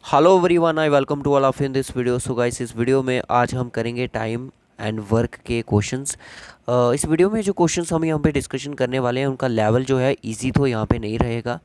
Hello everyone, I welcome to all of in this video. So guys, इस video में आज हम करेंगे टाइम एंड वर्क के क्वेश्चंस। इस वीडियो में जो क्वेश्चंस हम यहाँ पे डिस्कशन करने वाले हैं उनका लेवल जो है इजी तो यहाँ पे नहीं रहेगा।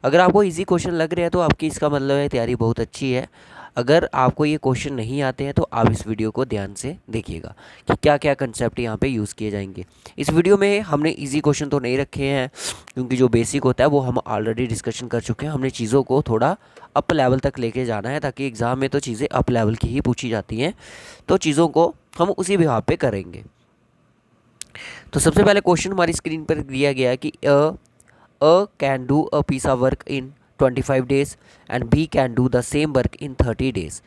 अगर आपको इजी क्वेश्चन लग रहे हैं तो आपकी इसका मतलब है तैयारी बहुत अच्छी है। अगर आपको ये क्वेश्चन नहीं आते हैं तो आप इस वीडियो को ध्यान से देखिएगा कि क्या क्या कंसेप्ट यहाँ पे यूज़ किए जाएंगे। इस वीडियो में हमने इजी क्वेश्चन तो नहीं रखे हैं, क्योंकि जो बेसिक होता है वो हम ऑलरेडी डिस्कशन कर चुके हैं। हमने चीज़ों को थोड़ा अप लेवल तक लेके जाना है, ताकि एग्ज़ाम में तो चीज़ें अप लेवल की ही पूछी जाती हैं, तो चीज़ों को हम उसी बिहाव पे करेंगे। तो सबसे पहले क्वेश्चन हमारी स्क्रीन पर दिया गया है कि A can do a piece of work in 25 days and B can do the same work in 30 days.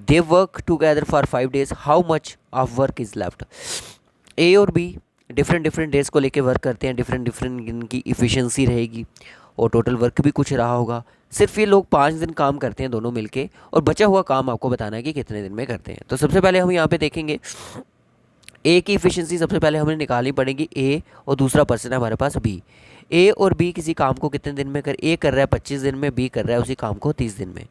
They work together for 5 days. How much of work is left? ए और be different different days को लेके work करते हैं, different different इनकी efficiency रहेगी और total work भी कुछ रहा होगा। सिर्फ ये लोग 5 दिन काम करते हैं दोनों मिलके, और बचा हुआ काम आपको बताना है कि कितने दिन में करते हैं। तो सबसे पहले हम यहाँ पे देखेंगे ए की इफ़िशेंसी। सबसे पहले हमें निकालनी पड़ेगी ए, और दूसरा पर्सन है हमारे पास बी। ए और बी किसी काम को कितने दिन में ए कर रहा है 25 दिन में, बी कर रहा है उसी काम को 30 दिन में।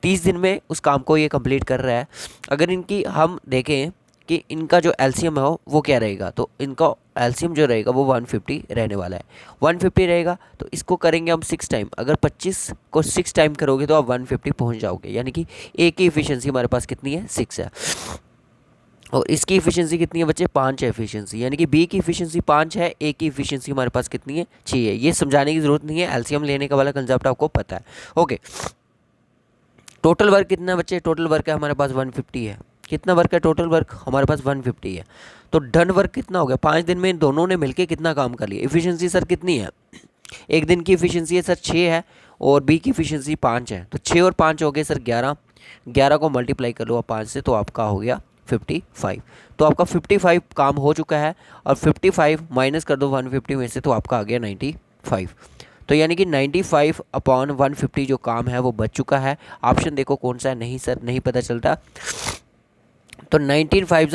30 दिन में उस काम को ये कंप्लीट कर रहा है। अगर इनकी हम देखें कि इनका जो एलसीएम है वो क्या रहेगा, तो इनका एलसीएम जो रहेगा वो 150 रहने वाला है। 150 रहेगा तो इसको करेंगे हम 6 टाइम। अगर 25 को 6 टाइम करोगे तो आप 150 पहुंच जाओगे, यानी कि ए की इफ़िशेंसी हमारे पास कितनी है, 6 है। और इसकी इफ़िशेंसी कितनी है बच्चे, 5 है इफ़िशेंसी, यानी कि बी की इफ़िशेंसी 5 है, ए की इफ़िशेंसी हमारे पास कितनी है, 6 है। ये समझाने की ज़रूरत नहीं है, एलसीएम लेने का वाला कंसेप्ट आपको पता है। ओके, टोटल वर्क कितना है बच्चे, टोटल वर्क है हमारे पास 150 है। कितना वर्क है, टोटल वर्क हमारे पास 150 है। तो डन वर्क कितना हो गया, 5 दिन में इन दोनों ने मिलके कितना काम कर लिया। इफ़िशेंसी सर कितनी है, एक दिन की इफ़िशेंसी है सर 6 है, और बी की इफ़िशेंसी 5 है। तो 6 और 5 हो गए सर 11। 11 को मल्टीप्लाई कर लो आप 5 से, तो आपका हो गया 55। तो आपका 55 काम हो चुका है, और 55 माइनस कर दो 150 में से, तो आपका आ गया 95। तो यानी कि 95 अपॉन 150 जो काम है वो बच चुका है। ऑप्शन देखो कौन सा है, नहीं सर नहीं पता चलता। तो 19 5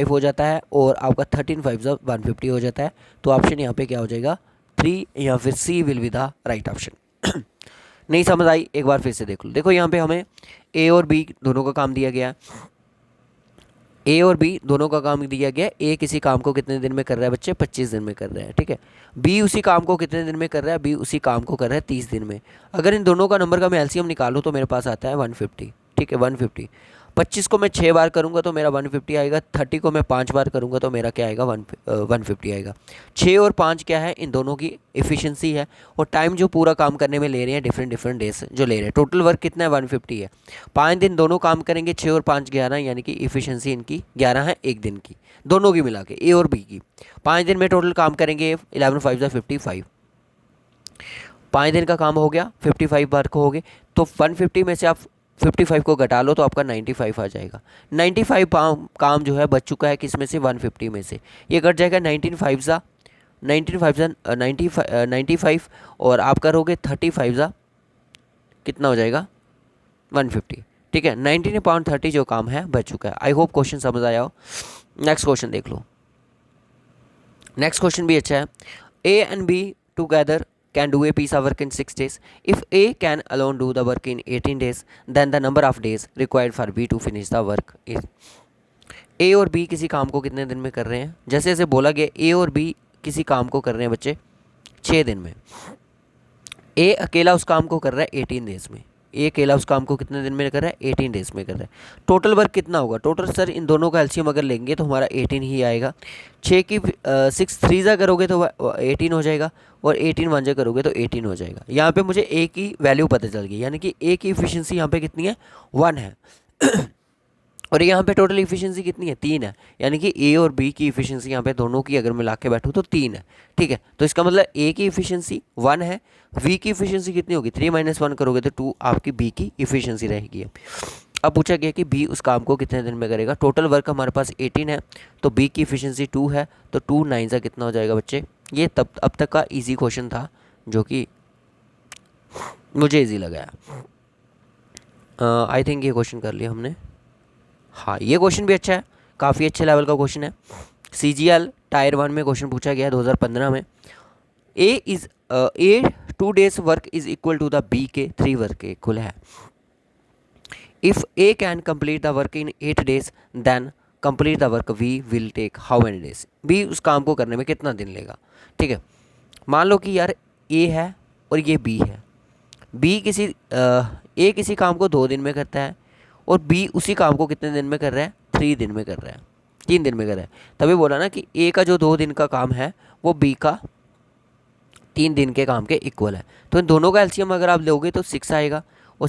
हो जाता है, और आपका 13 5 150 हो जाता है। तो ऑप्शन यहाँ पे क्या हो जाएगा, 3, या फिर C will be the right option. नहीं समझ आई, एक बार फिर से देख लो। देखो यहाँ पे हमें ए और बी दोनों का काम दिया गया, ए और बी दोनों का काम दिया गया। ए किसी काम को कितने दिन में कर रहा है बच्चे, 25 दिन में कर रहा है, ठीक है। बी उसी काम को कितने दिन में कर रहा है, बी उसी काम को कर रहा है 30 दिन में। अगर इन दोनों का नंबर का मैं एलसीएम निकालूँ तो मेरे पास आता है 150, ठीक है 150। 25 को मैं 6 बार करूंगा तो मेरा 150 आएगा। 30 को मैं 5 बार करूंगा तो मेरा क्या आएगा, 150 आएगा। 6 और 5 क्या है, इन दोनों की इफ़िशेंसी है, और टाइम जो पूरा काम करने में ले रहे हैं डिफरेंट डिफरेंट डेज जो ले रहे हैं। टोटल वर्क कितना है, 150 है। 5 दिन दोनों काम करेंगे, 6 और 5 11, यानी कि इफ़िशेंसी इनकी 11 है एक दिन की, दोनों की मिला के ए और बी की। 5 दिन में टोटल काम करेंगे, 11 5 55। 5 दिन का काम हो गया, 55 बार को हो गए। तो 150 में से आप 55 को घटा लो तो आपका 95 आ जाएगा। 95 काम जो है बच चुका है, किस में से, 150 में से। ये कट जाएगा 95 और आप करोगे 35 कितना हो जाएगा, 150, ठीक है। 19/30 जो काम है बच चुका है। आई होप क्वेश्चन समझ आया हो। नेक्स्ट क्वेश्चन देख लो। नेक्स्ट क्वेश्चन भी अच्छा है। ए and be together can do a piece of work in 6 days. If A can alone do the work in 18 days, then the number of days required for B to finish the work is। A और B किसी काम को कितने दिन में कर रहे हैं, जैसे जैसे बोला गया A और B किसी काम को कर रहे हैं बच्चे 6 दिन में। ए अकेला उस काम को कर रहा है 18 डेज में। ए अकेला उस काम को कितने दिन में कर रहा है, 18 डेज में कर रहा है। टोटल वर्क कितना होगा, टोटल सर इन दोनों का एलसीएम अगर लेंगे तो हमारा 18 ही आएगा। 6 की 6 3 जा करोगे तो 18 हो जाएगा, और 18 1 जा करोगे तो 18 हो जाएगा। यहाँ पे मुझे ए की वैल्यू पता चल गई, यानी कि ए की इफिशियंसी यहाँ पे कितनी है, 1 है। और यहाँ पे टोटल इफिशियंसी कितनी है, 3 है। यानी कि ए और बी की इफिशियंसी यहाँ पे दोनों की अगर मिला के बैठूँ तो 3 है, ठीक है। तो इसका मतलब ए की इफिशियंसी 1 है, बी की इफिशियंसी कितनी होगी, 3 - 1 करोगे तो 2 आपकी बी की इफिशियंसी रहेगी। अब पूछा गया कि बी उस काम को कितने दिन में करेगा। टोटल वर्क हमारे पास 18 है, तो बी की इफिशियंसी 2 है, तो 2 9 सा कितना हो जाएगा बच्चे। ये तब अब तक का ईजी क्वेश्चन था, जो कि मुझे ईजी लगा। आई थिंक ये क्वेश्चन कर लिया हमने। हाँ, ये क्वेश्चन भी अच्छा है, काफ़ी अच्छे लेवल का क्वेश्चन है। CGL टायर 1 में क्वेश्चन पूछा गया है 2015 में। A is A 2 days work is equal to the B के 3 वर्क के इक्वल है। If A can complete the work in 8 days then complete the work we will take how many days. B उस काम को करने में कितना दिन लेगा। ठीक है, मान लो कि यार ए है और ये बी है। बी किसी ए किसी काम को 2 दिन में करता है और बी उसी काम को कितने दिन में कर रहा है, 3 दिन में कर रहा है, 3 दिन में कर रहा है। तभी बोला ना कि ए का जो 2 दिन का काम है वो बी का 3 दिन के काम के इक्वल है। तो इन दोनों का एलसीएम अगर आप लोगे तो 6 आएगा और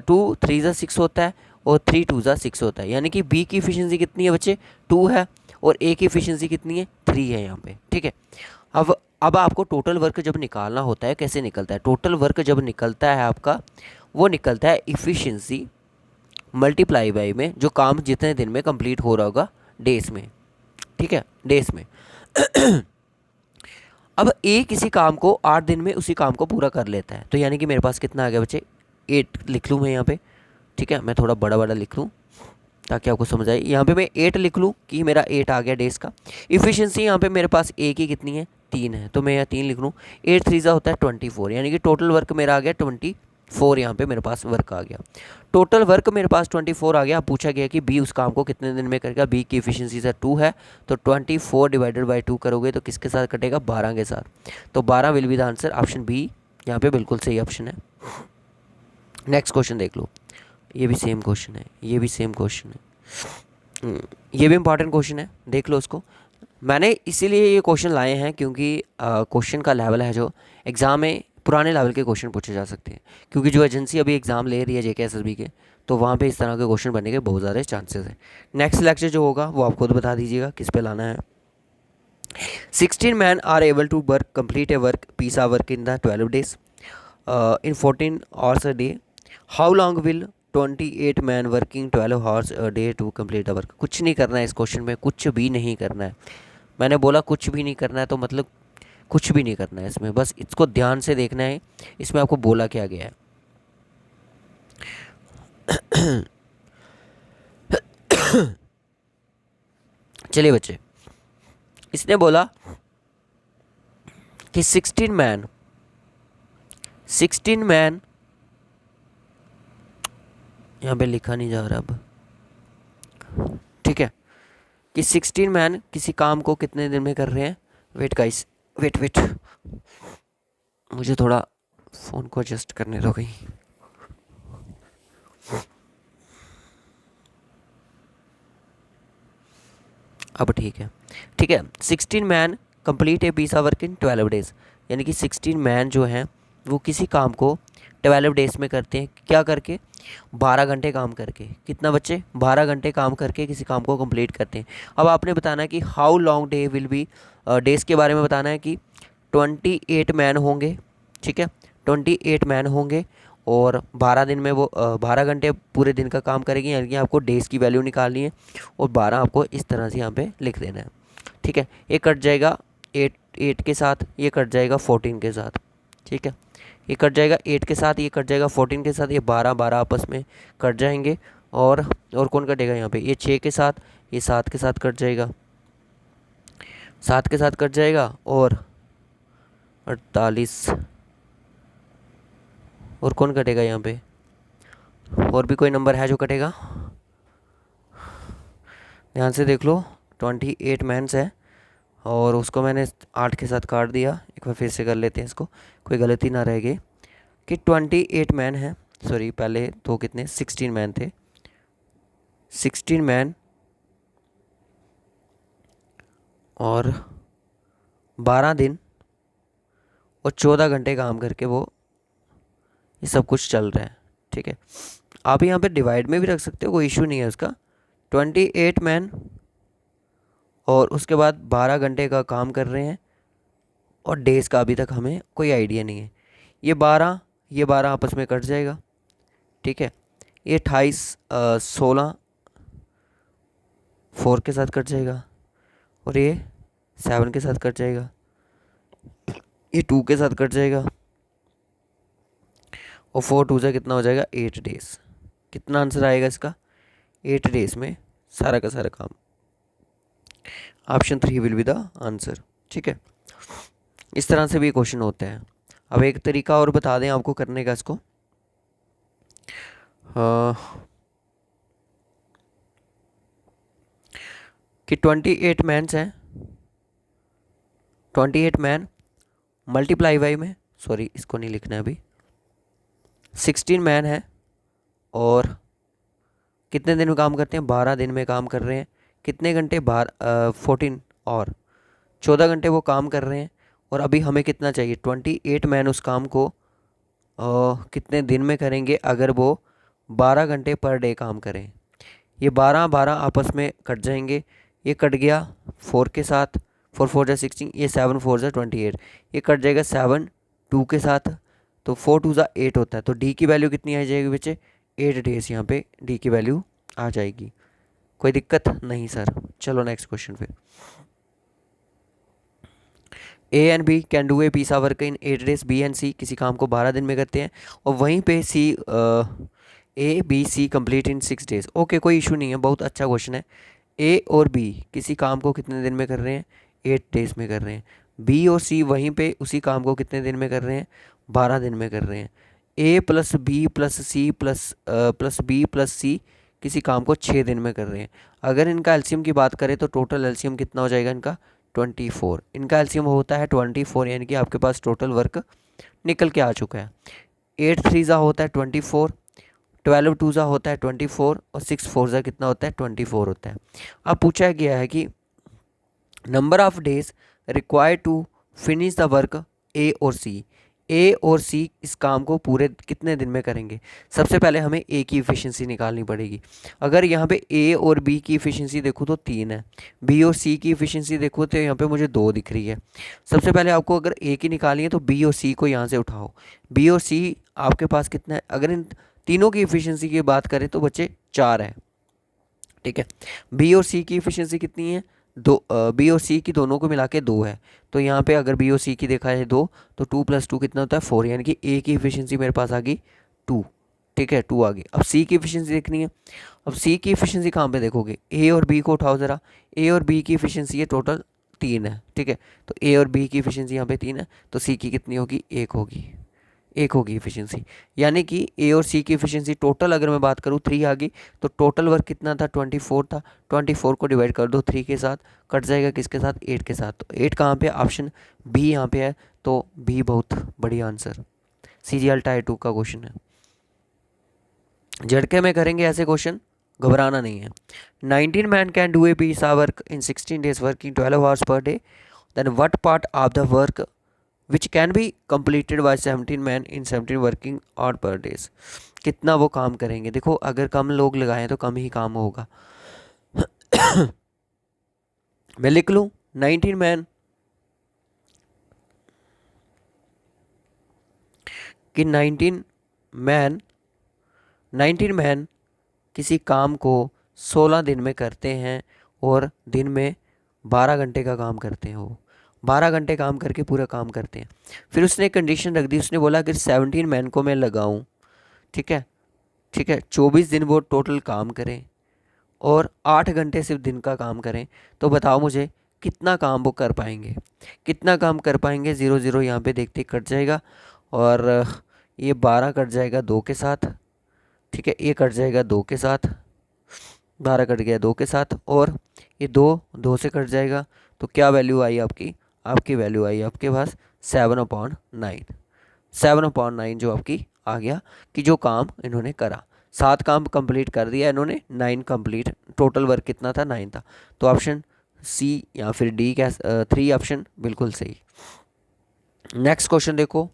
2 3 ज़ा 6 होता है और 3 2 ज़ा 6 होता है। यानी कि बी की इफिशियंसी कितनी है बच्चे, 2 है और ए की इफिशियंसी कितनी है, 3 है यहाँ पे। ठीक है, अब आपको टोटल वर्क जब निकालना होता है कैसे निकलता है, टोटल वर्क जब निकलता है आपका वो निकलता है इफ़िशियंसी मल्टीप्लाई बाई में जो काम जितने दिन में कंप्लीट हो रहा होगा डेज में। ठीक है, डेज में। अब ए किसी काम को 8 दिन में उसी काम को पूरा कर लेता है, तो यानी कि मेरे पास कितना आ गया बच्चे, 8 लिख लूँ मैं यहाँ पे। ठीक है, मैं थोड़ा बड़ा बड़ा लिख लूँ ताकि आपको समझ आए। यहाँ पे मैं 8 लिख लूँ कि मेरा 8 आ गया डेज का। इफ़िशियंसी यहाँ पे मेरे पास ए की कितनी है, 3 है, तो मैं यहाँ 3 लिख लूँ। 8 3 होता है 24, यानी कि टोटल वर्क मेरा आ गया 24। यहाँ पे मेरे पास वर्क आ गया, टोटल वर्क मेरे पास 24 आ गया। पूछा गया कि बी उस काम को कितने दिन में करेगा। बी की इफिशियंसी सर 2 है, तो 24 डिवाइडेड बाई 2 करोगे तो किसके साथ कटेगा, 12 के साथ। तो 12 will be the answer. Option B यहाँ पे बिल्कुल सही ऑप्शन है। नेक्स्ट क्वेश्चन देख लो, ये भी सेम क्वेश्चन है, ये भी सेम क्वेश्चन है, ये भी इंपॉर्टेंट क्वेश्चन है, देख लो उसको। मैंने इसीलिए ये क्वेश्चन लाए हैं क्योंकि क्वेश्चन का लेवल है जो एग्ज़ाम में पुराने लेवल के क्वेश्चन पूछे जा सकते हैं, क्योंकि जो एजेंसी अभी एग्ज़ाम ले रही है JK SSB के, तो वहाँ पे इस तरह के क्वेश्चन बनने के बहुत ज़्यादा चांसेस हैं। नेक्स्ट लेक्चर जो होगा वो आप खुद बता दीजिएगा किस पे लाना है। 16 man are able to work complete a work piece a work in the 12 days in 14 hours a day। How long will 28 man working 12 hours a day to complete the work. कुछ नहीं करना है इस क्वेश्चन में, कुछ भी नहीं करना है। मैंने बोला कुछ भी नहीं करना है तो मतलब कुछ भी नहीं करना है इसमें, बस इसको ध्यान से देखना है इसमें आपको बोला क्या गया है। चलिए बच्चे, इसने बोला कि 16 मैन यहाँ पे लिखा नहीं जा रहा अब। ठीक है, कि 16 मैन किसी काम को कितने दिन में कर रहे हैं। वेट गाइस, वेट, मुझे थोड़ा फ़ोन को एडजस्ट करने दो कहीं। अब ठीक है, 16 man complete a piece work in 12 days। यानी कि 16 मैन जो हैं वो किसी काम को 12 days में करते हैं, क्या करके, 12 घंटे काम करके। कितना बच्चे, 12 घंटे काम करके किसी काम को कंप्लीट करते हैं। अब आपने बताना है कि how long day will be, days के बारे में बताना है कि 28 मैन होंगे। ठीक है, 28 मैन होंगे और 12 दिन में वो 12 घंटे पूरे दिन का काम करेंगे, यानी कि आपको डेज़ की वैल्यू निकालनी है और 12 आपको इस तरह से यहाँ पे लिख देना है। ठीक है, ये कट जाएगा 8 के साथ, ये कट जाएगा 14 के साथ। ठीक है, ये कट जाएगा 8 के साथ, ये कट जाएगा 14 के साथ, ये 12 आपस में कट जाएंगे। और कौन कटेगा यहाँ पे, ये 6 के साथ, ये 7 के साथ कट जाएगा, 7 के साथ कट जाएगा और 48। और कौन कटेगा यहाँ पे, और भी कोई नंबर है जो कटेगा, ध्यान से देख लो। 28 मैंस है और उसको मैंने 8 के साथ काट दिया। एक बार फिर से कर लेते हैं इसको, कोई गलती ना रह गई। कि 28 मैन है, सॉरी पहले तो कितने 16 मैन थे, 16 मैन और 12 दिन और 14 घंटे काम करके वो ये सब कुछ चल रहा है। ठीक है, आप यहाँ पे डिवाइड में भी रख सकते हो, कोई इशू नहीं है उसका। 28 मैन और उसके बाद 12 घंटे का काम कर रहे हैं और डेज़ का अभी तक हमें कोई आइडिया नहीं है। ये 12 आपस में कट जाएगा। ठीक है, ये 28 16 4 के साथ कट जाएगा और ये 7 के साथ कट जाएगा, ये 2 के साथ कट जाएगा और 4 2 से कितना हो जाएगा 8 डेज़। कितना आंसर आएगा इसका, 8 डेज़ में सारा का सारा काम। Option 3 will be the answer. ठीक है, इस तरह से भी क्वेश्चन होता है। अब एक तरीका और बता दें आपको करने का इसको। कि 28 मैन्स हैं, 28 मैन मल्टीप्लाई बाई में, सॉरी इसको नहीं लिखना है अभी, 16 मैन है और कितने दिन में काम करते हैं, 12 दिन में काम कर रहे हैं। कितने घंटे, 14 और 14 घंटे वो काम कर रहे हैं। और अभी हमें कितना चाहिए, 28 मैन उस काम को कितने दिन में करेंगे अगर वो 12 घंटे पर डे काम करें। ये 12 12 आपस में कट जाएंगे, ये कट गया 4 के साथ, 4 4 जा 16, ये 7 4 जा 28, ये कट जाएगा 7 2 के साथ, तो 4 2 जा 8 होता है। तो डी की वैल्यू कितनी आ जाएगी बच्चे, 8 डेज यहाँ पे डी की वैल्यू आ जाएगी। कोई दिक्कत नहीं सर। चलो नेक्स्ट क्वेश्चन पे। A and B can do a piece of work in 8 days, B and C किसी काम को 12 दिन में करते हैं, और वहीं पे C A B C complete in 6 days. Okay, कोई इशू नहीं है, बहुत अच्छा क्वेश्चन है। ए और बी किसी काम को कितने दिन में कर रहे हैं, 8 डेज में कर रहे हैं। बी और सी वहीं पे उसी काम को कितने दिन में कर रहे हैं, 12 दिन में कर रहे हैं। A plus B plus C plus B plus C किसी काम को 6 दिन में कर रहे हैं। अगर इनका एलसीएम की बात करें तो टोटल एलसीएम कितना हो जाएगा इनका, 24। इनका एलसीएम होता है 24, यानी कि आपके पास टोटल वर्क निकल के आ चुका है। 8 3 ज़ा होता है 24, 12 2 ज़ा होता है 24, और 6 4 ज़ा कितना होता है, 24 होता है। अब पूछा गया है कि number of days required to finish the work A और सी। ए और सी इस काम को पूरे कितने दिन में करेंगे। सबसे पहले हमें ए की इफ़िशेंसी निकालनी पड़ेगी। अगर यहाँ पे ए और बी की इफ़िशेंसी देखूँ तो 3 है, बी और सी की इफ़िशेंसी देखूँ तो यहाँ पे मुझे 2 दिख रही है। सबसे पहले आपको अगर ए की निकालनी है तो बी और सी को यहाँ से उठाओ। बी और सी आपके पास कितना है, अगर इन तीनों की इफ़िशेंसी की बात करें तो बच्चे 4 है। ठीक है, बी और सी की इफ़िशेंसी कितनी है, दो। बी और सी की दोनों को मिला के 2 है, तो यहाँ पे अगर बी और सी की देखा जाए 2, तो 2 + 2 कितना होता है, 4, यानी कि ए की इफ़िशेंसी मेरे पास आ गई 2। ठीक है, 2 आ गई। अब सी की इफ़िशेंसी देखनी है। अब सी की इफ़िशेंसी कहाँ पे देखोगे, ए और बी को उठाओ ज़रा। ए और बी की इफ़िशेंसी है टोटल 3 है। ठीक है, तो ए और बी की इफ़िशेंसी यहाँ पे 3 है, तो सी की कितनी होगी, 1 होगी। 1 होगी इफिशिएंसी, यानी कि ए और सी की इफिशिएंसी टोटल अगर मैं बात करूँ 3 आ गई, तो टोटल वर्क कितना था, 24 था। 24 को डिवाइड कर दो 3 के साथ, कट जाएगा किसके साथ, 8 के साथ। तो 8 कहाँ पे, ऑप्शन बी यहाँ पे है, तो बी बहुत बढ़िया आंसर। CGL टायर 2 का क्वेश्चन है। झटके में करेंगे ऐसे क्वेश्चन, घबराना नहीं है। 19 man can do a piece of work in 16 days working 12 hours per day, then what part of the work which can be completed by 17 man in 17 working hour per days. कितना वो काम करेंगे, देखो अगर कम लोग लगाएं तो कम ही काम होगा। मैं लिख लूँ 19 मैन कि 19 मैन किसी काम को 16 दिन में करते हैं और दिन में 12 घंटे का काम करते हैं। वो 12 घंटे काम करके पूरा काम करते हैं। फिर उसने कंडीशन रख दी, उसने बोला अगर 17 मैन को मैं लगाऊं, ठीक है, ठीक है, 24 दिन वो टोटल काम करें और 8 घंटे सिर्फ दिन का काम करें, तो बताओ मुझे कितना काम वो कर पाएंगे, कितना काम कर पाएंगे। 0 0 यहाँ पे देखते ही कट जाएगा, और ये 12 कट जाएगा 2 के साथ। ठीक है, ये कट जाएगा 2 के साथ, 12 कट गया 2 के साथ, और ये 2 से कट जाएगा। तो क्या वैल्यू आई आपकी, आपकी वैल्यू आई आपके पास 7/9। 7/9 जो आपकी आ गया कि जो काम इन्होंने करा, 7 काम कंप्लीट कर दिया इन्होंने, 9 कंप्लीट, टोटल वर्क कितना था, 9 था। तो ऑप्शन सी या फिर डी, क्या 3 ऑप्शन बिल्कुल सही। नेक्स्ट क्वेश्चन देखो,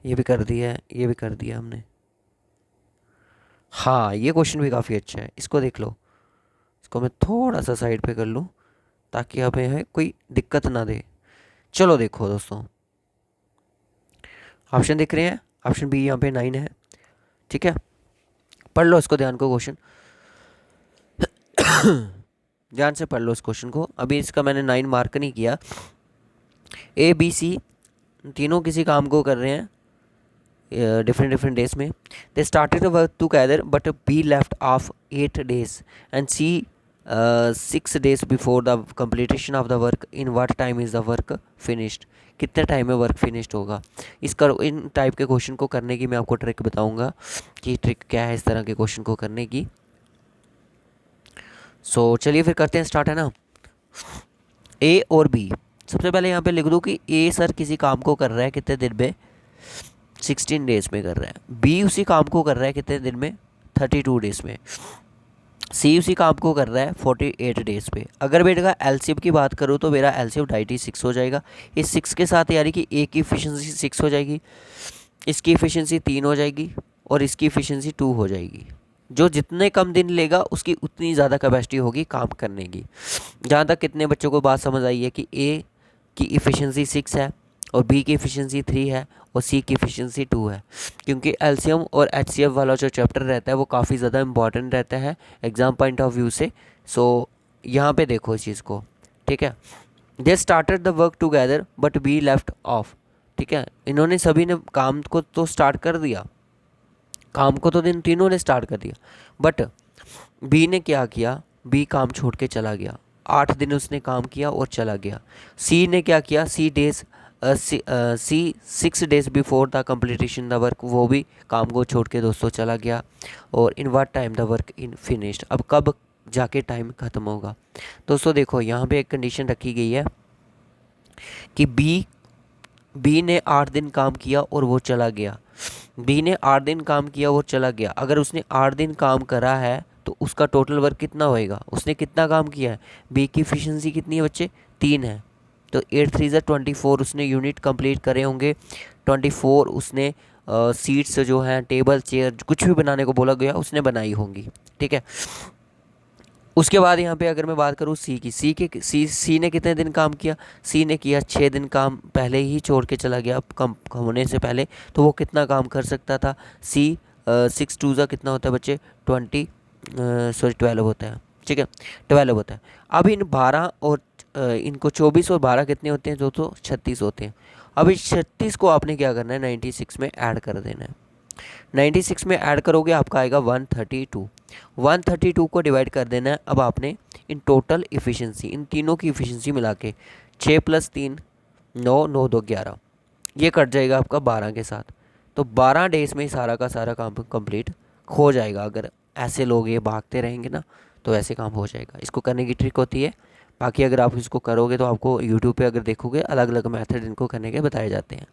ये भी कर दिया है, ये भी कर दिया हमने। हाँ, ये क्वेश्चन भी काफ़ी अच्छा है, इसको देख लो। इसको मैं थोड़ा सा साइड पे कर लूँ ताकि हमें कोई दिक्कत ना दे। चलो देखो दोस्तों, ऑप्शन दिख रहे हैं, ऑप्शन बी यहाँ पे 9 है। ठीक है, पढ़ लो इसको ध्यान को, क्वेश्चन ध्यान से पढ़ लो इस क्वेश्चन को। अभी इसका मैंने 9 मार्क नहीं किया। ए बी सी तीनों किसी काम को कर रहे हैं डिफरेंट डेज में। They started the work together but B left off 8 days and C 6 days before the completion of the work, in what time is the work finished, कितने टाइम में वर्क फिनिश्ड होगा। इन type के question को करने की मैं आपको ट्रिक बताऊंगा कि ट्रिक क्या है इस तरह के क्वेश्चन को करने की। सो चलिए फिर करते हैं स्टार्ट, है ना। ए और बी, सबसे पहले यहाँ पे लिख दूँ कि ए सर किसी काम को कर रहा है कितने दिन में, 16 डेज में कर रहा है। बी उसी काम को कर रहा है कितने दिन में, 32 डेज में। सी उसी काम को कर रहा है 48 डेज पे। अगर बेटे का एलसीएम की बात करूँ तो मेरा एलसीएम 96 हो जाएगा। इस 6 के साथ यानी कि ए की इफिशियंसी 6 हो जाएगी, इसकी इफिशियंसी 3 हो जाएगी और इसकी इफिशियंसी 2 हो जाएगी। जो जितने कम दिन लेगा उसकी उतनी ज़्यादा कैपेसिटी होगी काम करने की। जहाँ तक कितने बच्चों को बात समझ आई है कि ए की इफ़िशेंसी 6 है और बी की इफ़िशेंसी 3 है और सी की इफ़िशेंसी 2 है। क्योंकि एलसीएम और एचसीएफ वाला जो चैप्टर रहता है वो काफ़ी ज़्यादा इंपॉर्टेंट रहता है एग्ज़ाम पॉइंट ऑफ व्यू से। सो यहाँ पे देखो इस चीज़ को, ठीक है। दे started the work together but B left of, ठीक है। इन्होंने सभी ने काम को तो स्टार्ट कर दिया, काम को तो इन तीनों ने स्टार्ट कर दिया, बट बी ने क्या किया, बी काम छोड़ के चला गया। 8 दिन उसने काम किया और चला गया। सी ने क्या किया, सी 6 days before the completion the work, वो भी काम को छोड़ के दोस्तों चला गया। और इन what time the work in finished, अब कब जाके टाइम ख़त्म होगा। दोस्तों देखो यहाँ पे एक कंडीशन रखी गई है कि बी ने 8 दिन काम किया और वो चला गया। बी ने 8 दिन काम किया और चला गया। अगर उसने 8 दिन काम करा है तो उसका टोटल वर्क कितना होएगा, उसने कितना काम किया है। बी की एफिशिएंसी कितनी है बच्चे, 3 है, तो 8 3 24 उसने यूनिट कंप्लीट करे होंगे। 24 उसने सीट्स जो हैं, टेबल चेयर कुछ भी बनाने को बोला गया उसने बनाई होंगी, ठीक है। उसके बाद यहाँ पे अगर मैं बात करूँ सी की, सी ने कितने दिन काम किया, सी ने किया 6 दिन काम, पहले ही छोड़ के चला गया कम होने से पहले। तो वो कितना काम कर सकता था, सी 6 2 ज़ा कितना होता है बच्चे, 12 होता है, ठीक है, 12 होता है। अब इन 12 और इनको 24 और 12 कितने होते हैं, तो 36 होते हैं। अब इस 36 को आपने क्या करना है, 96 में ऐड कर देना है। 96 में ऐड करोगे आपका आएगा 132। 132 को डिवाइड कर देना है अब आपने इन टोटल इफ़िशेंसी, इन तीनों की इफ़िशेंसी मिला के, 6 + 3 9 9 2 11, ये कट जाएगा आपका 12 के साथ। तो 12 डेज़ में सारा का सारा काम कंप्लीट हो जाएगा। अगर ऐसे लोग ये भागते रहेंगे ना तो ऐसे काम हो जाएगा। इसको करने की ट्रिक होती है। बाकी अगर आप इसको करोगे तो आपको यूट्यूब पे अगर देखोगे अलग अलग मेथड इनको करने के बताए जाते हैं।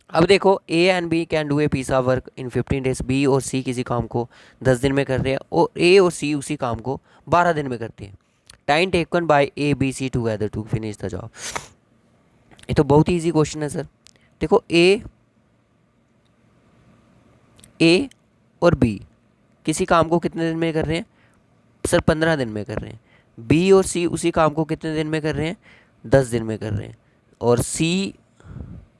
अब देखो A and B can do a piece of work in 15 days. B और सी किसी काम को 10 दिन में कर रहे हैं और ए और सी उसी काम को 12 दिन में करते हैं। Time taken by A B C together to finish the job. ये तो बहुत ही ईजी क्वेश्चन है सर। देखो ए और बी किसी काम को कितने दिन में कर रहे हैं सर, 15 दिन में कर रहे हैं। बी और सी उसी काम को कितने दिन में कर रहे हैं, 10 दिन में कर रहे हैं। और सी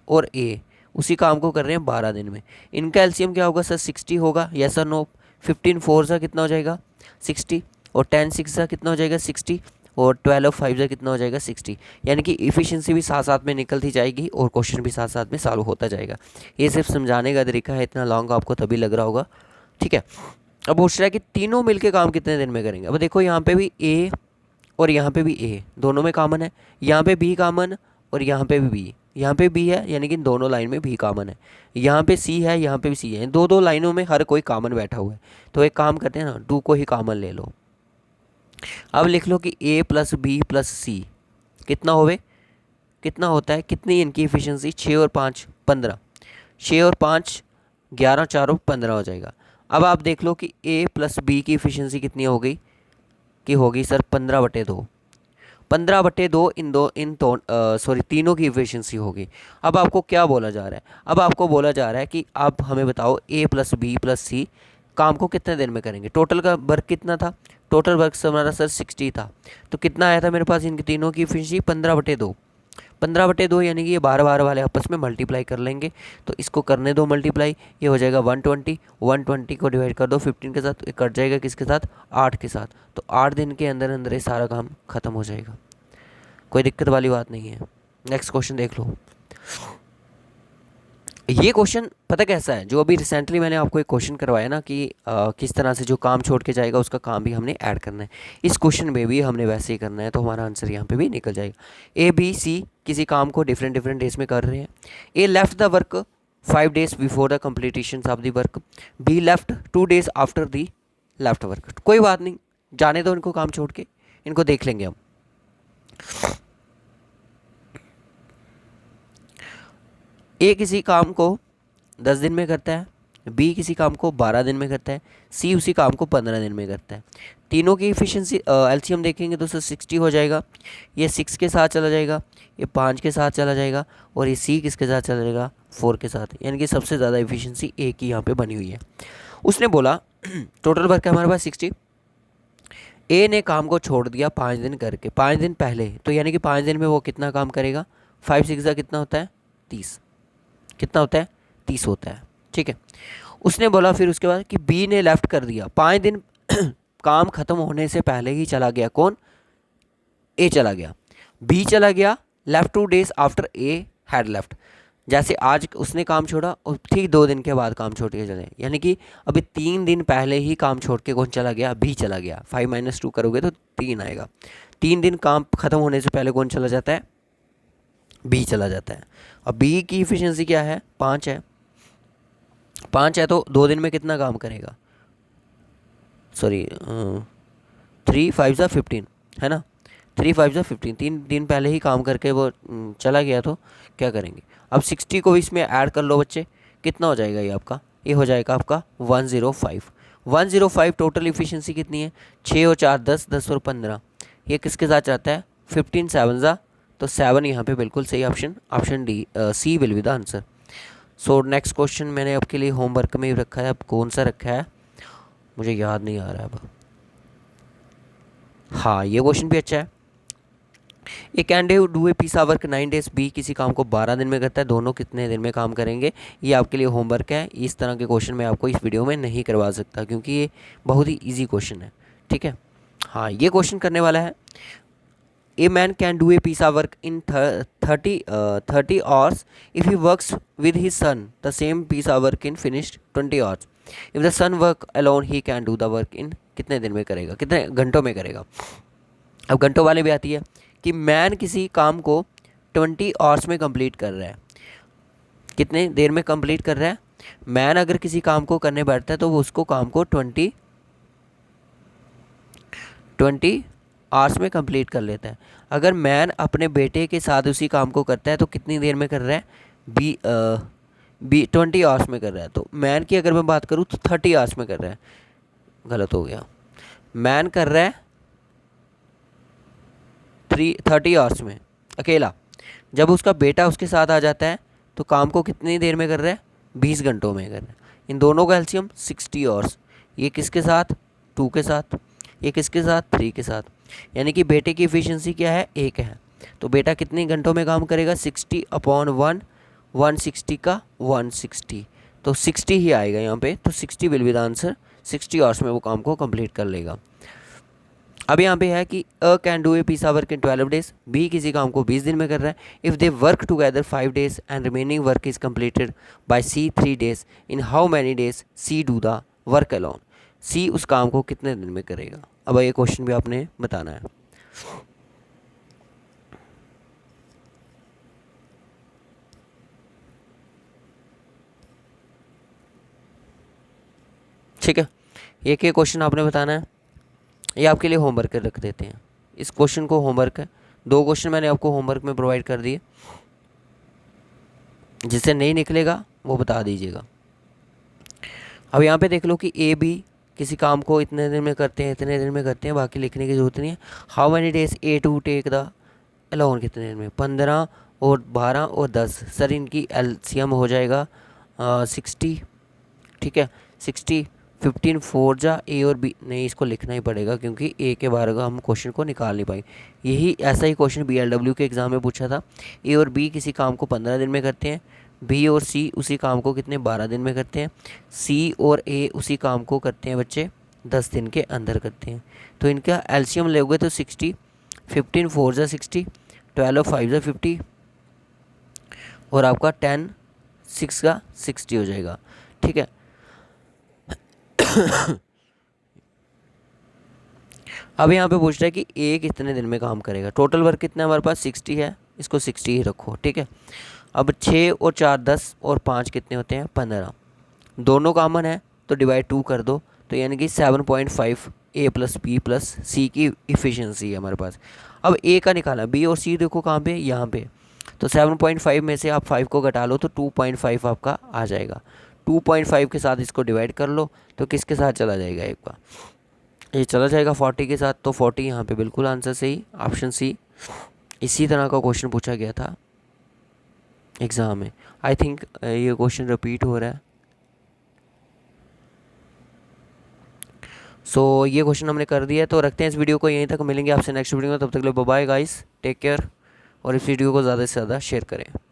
और ए उसी काम को कर रहे हैं 12 दिन में। इनका एलसीएम क्या होगा सर, 60 होगा, यस और नो। 15 4 सा कितना हो जाएगा, 60, और 10 6 सा कितना हो जाएगा, 60, और 12 5 सा कितना हो जाएगा, 60। यानी कि इफ़िशियंसी भी साथ साथ में निकलती जाएगी और क्वेश्चन भी साथ साथ में सॉल्व होता जाएगा। ये सिर्फ समझाने का तरीका है, इतना लॉन्ग आपको तभी लग रहा होगा, ठीक है। अब पूछ रहा है कि तीनों मिलके काम कितने दिन में करेंगे। अब देखो यहाँ पे भी ए और यहाँ पे भी ए, दोनों में कॉमन है। यहाँ पे बी कॉमन और यहाँ पे भी बी, यहाँ पे बी है यानी कि दोनों लाइन में भी कॉमन है। यहाँ पे सी है, यहाँ पे भी सी है, दो दो लाइनों में हर कोई कॉमन बैठा हुआ है। तो एक काम करते हैं ना, 2 को ही कॉमन ले लो। अब लिख लो कि ए + बी + सी कितना होवे, कितना होता है, कितनी इनकी एफिशिएंसी, 6 और 5 15, 6 और 5 11 4 और 15 हो जाएगा। अब आप देख लो कि ए + बी की एफिशिएंसी कितनी हो गई, कि होगी सर 15/2। 15/2 तीनों की एफिशिएंसी होगी। अब आपको क्या बोला जा रहा है, अब आपको बोला जा रहा है कि आप हमें बताओ ए + बी + सी काम को कितने दिन में करेंगे। टोटल का वर्क कितना था, टोटल वर्क हमारा सर 60 था। तो कितना आया था मेरे पास, इनके तीनों की एफिशिएंसी 15/2। 15/2 यानी कि ये 12 वाले आपस में मल्टीप्लाई कर लेंगे। तो इसको करने दो मल्टीप्लाई, ये हो जाएगा 120। 120 को डिवाइड कर दो 15 के साथ, तो कट जाएगा किसके साथ, 8 के साथ। तो 8 दिन के अंदर अंदर ये सारा काम खत्म हो जाएगा, कोई दिक्कत वाली बात नहीं है। नेक्स्ट क्वेश्चन देख लो। ये क्वेश्चन पता कैसा है, जो अभी रिसेंटली मैंने आपको एक क्वेश्चन करवाया ना कि किस तरह से जो काम छोड़ के जाएगा उसका काम भी हमने ऐड करना है, इस क्वेश्चन में भी हमने वैसे ही करना है, तो हमारा आंसर यहाँ पे भी निकल जाएगा। ए बी सी किसी काम को डिफरेंट डिफरेंट डेज में कर रहे हैं। A left the work 5 days before the completion of the work. B left 2 days after the left work. कोई बात नहीं, जाने दो इनको काम छोड़ के, इनको देख लेंगे हम। ए किसी काम को 10 दिन में करता है, बी किसी काम को 12 दिन में करता है, सी उसी काम को 15 दिन में करता है। तीनों की इफ़िशेंसी एलसीएम देखेंगे तो 60 हो जाएगा। ये 6 के साथ चला जाएगा, ये 5 के साथ चला जाएगा, और ये सी किसके साथ चला जाएगा, 4 के साथ। यानी कि सबसे ज़्यादा इफ़िशेंसी ए की यहाँ पे बनी हुई है। उसने बोला टोटल वर्क है हमारे पास 60। ए ने काम को छोड़ दिया 5 दिन करके, 5 दिन पहले, तो यानी कि 5 दिन में वो कितना काम करेगा, 5 6 कितना होता है, 30। कितना होता है, 30 होता है। ठीक है। उसने बोला फिर उसके बाद कि बी ने लेफ्ट कर दिया 5 दिन काम खत्म होने से पहले ही चला गया। कौन, ए चला गया। बी चला गया left 2 days after a had left. जैसे आज उसने काम छोड़ा और ठीक 2 दिन के बाद काम छोड़ के चले, यानी कि अभी 3 दिन पहले ही काम छोड़ के कौन चला गया, बी चला गया। 5 - 2 करोगे तो 3 आएगा। 3 दिन काम खत्म होने से पहले कौन चला जाता है, बी चला जाता है। अब बी की इफिशियंसी क्या है, 5 है। 5 है तो 2 दिन में कितना काम करेगा, सॉरी 3 5 ज़ा 15 है ना, 3 5 ज़ा 15। 3 दिन पहले ही काम करके वो चला गया, तो क्या करेंगे। अब 60 को इसमें ऐड कर लो बच्चे, कितना हो जाएगा ये आपका, ये हो जाएगा आपका 105। 105 टोटल इफिशियंसी कितनी है, 6 और 4 10, 10 और 15। ये किसके साथ जाता है, 15 7 ज़ा, तो 7 यहाँ पे बिल्कुल सही option, option D C will be the answer. So next question मैंने आपके लिए होमवर्क में ही रखा है, अब कौन सा रखा है मुझे याद नहीं आ रहा है अब। हाँ ये क्वेश्चन भी अच्छा है। A can do a piece work 9 days। B किसी काम को 12 दिन में करता है, दोनों कितने दिन में काम करेंगे। ये आपके लिए होमवर्क है। इस तरह के क्वेश्चन मैं आपको इस वीडियो में नहीं करवा सकता क्योंकि ये बहुत ही ईजी क्वेश्चन है। ठीक है। हाँ ये क्वेश्चन करने वाला है, A man can do a piece work in 30 hours if he works with his son the same piece of work in finished 20 hours। if the son work alone he can do the work in कितने दिन में करेगा, कितने घंटों में करेगा। अब घंटों वाले भी आती है कि मैन किसी काम को 20 hours में कंप्लीट कर रहा है, कितने देर में कंप्लीट कर रहा है। मैन अगर किसी काम को करने बैठता है तो वो उसको काम को 20 आवर्स में कंप्लीट कर लेता है। अगर मैन अपने बेटे के साथ उसी काम को करता है तो कितनी देर में कर रहा है, बी 20 आवर्स में कर रहा है। तो मैन की अगर मैं बात करूँ तो 30 आवर्स में कर रहा है, गलत हो गया। मैन कर रहा है 30 आवर्स में अकेला। जब उसका बेटा उसके साथ आ जाता है तो काम को कितनी देर में कर रहा है, 20 घंटों में कर रहा है। इन दोनों का एलसीएम 60 आवर्स। ये किसके साथ, 2 के साथ, ये किसके साथ, 3 के साथ। यानी कि बेटे की एफिशिएंसी क्या है, 1 है। तो बेटा कितने घंटों में काम करेगा, 60/1, 160 का 160, तो 60 ही आएगा यहाँ पे। तो 60 will be the answer. 60 hours में वो काम को कंप्लीट कर लेगा। अब यहाँ पे है कि A can do a piece work in 12 days। B किसी काम को 20 दिन में कर रहा है। If they work together 5 days and remaining work is completed by C 3 days, in how many days C do the work alone. C उस काम को कितने दिन में करेगा। अब ये क्वेश्चन भी आपने बताना है। ठीक है, एक एक क्वेश्चन आपने बताना है। ये आपके लिए होमवर्क रख देते हैं, इस क्वेश्चन को होमवर्क है। 2 क्वेश्चन मैंने आपको होमवर्क में प्रोवाइड कर दिए, जिससे नहीं निकलेगा वो बता दीजिएगा। अब यहाँ पे देख लो कि ए बी किसी काम को इतने दिन में करते हैं, इतने दिन में करते हैं, बाकी लिखने की ज़रूरत नहीं है। How many days A to take the alone, कितने दिन में, 15 और 12 और 10। सर इनकी एलसीएम हो जाएगा 60। ठीक है, 60, 15 4 जा, ए और बी नहीं, इसको लिखना ही पड़ेगा क्योंकि ए के बारे का हम क्वेश्चन को निकाल नहीं पाए। यही ऐसा ही क्वेश्चन BLW के एग्ज़ाम में पूछा था। ए और बी किसी काम को 15 दिन में करते हैं, बी और सी उसी काम को कितने, 12 दिन में करते हैं। सी और ए उसी काम को करते हैं बच्चे 10 दिन के अंदर करते हैं। तो इनका एलसीएम लोगे तो 60, 15 4 जा 60, 12 5 जा 50, और आपका 10 6 का 60 हो जाएगा, ठीक है। अब यहाँ पे पूछ रहा है कि ए कितने दिन में काम करेगा। टोटल वर्क कितना है हमारे पास, 60 है, इसको 60 ही रखो, ठीक है। अब 6 और 4 10 और 5 कितने होते हैं, 15। दोनों कॉमन है तो डिवाइड 2 कर दो, तो यानी कि 7.5 ए प्लस बी प्लस सी की इफ़िशियंसी है हमारे पास। अब ए का निकाला, बी और सी देखो कहाँ पे, यहाँ पे। तो 7.5 में से आप 5 को घटा लो तो 2.5 आपका आ जाएगा। 2.5 के साथ इसको डिवाइड कर लो तो किसके साथ चला जाएगा, एक बार ये चला जाएगा 40 के साथ, तो 40 यहाँ पे बिल्कुल आंसर सही, ऑप्शन सी। इसी तरह का क्वेश्चन पूछा गया था एग्ज़ाम में। आई थिंक ये क्वेश्चन रिपीट हो रहा है। सो ये क्वेश्चन हमने कर दिया है, तो रखते हैं इस वीडियो को यहीं तक। मिलेंगे आपसे नेक्स्ट वीडियो में, तब तक के लिए बाय गाइस, टेक केयर। और इस वीडियो को ज़्यादा से ज़्यादा शेयर करें।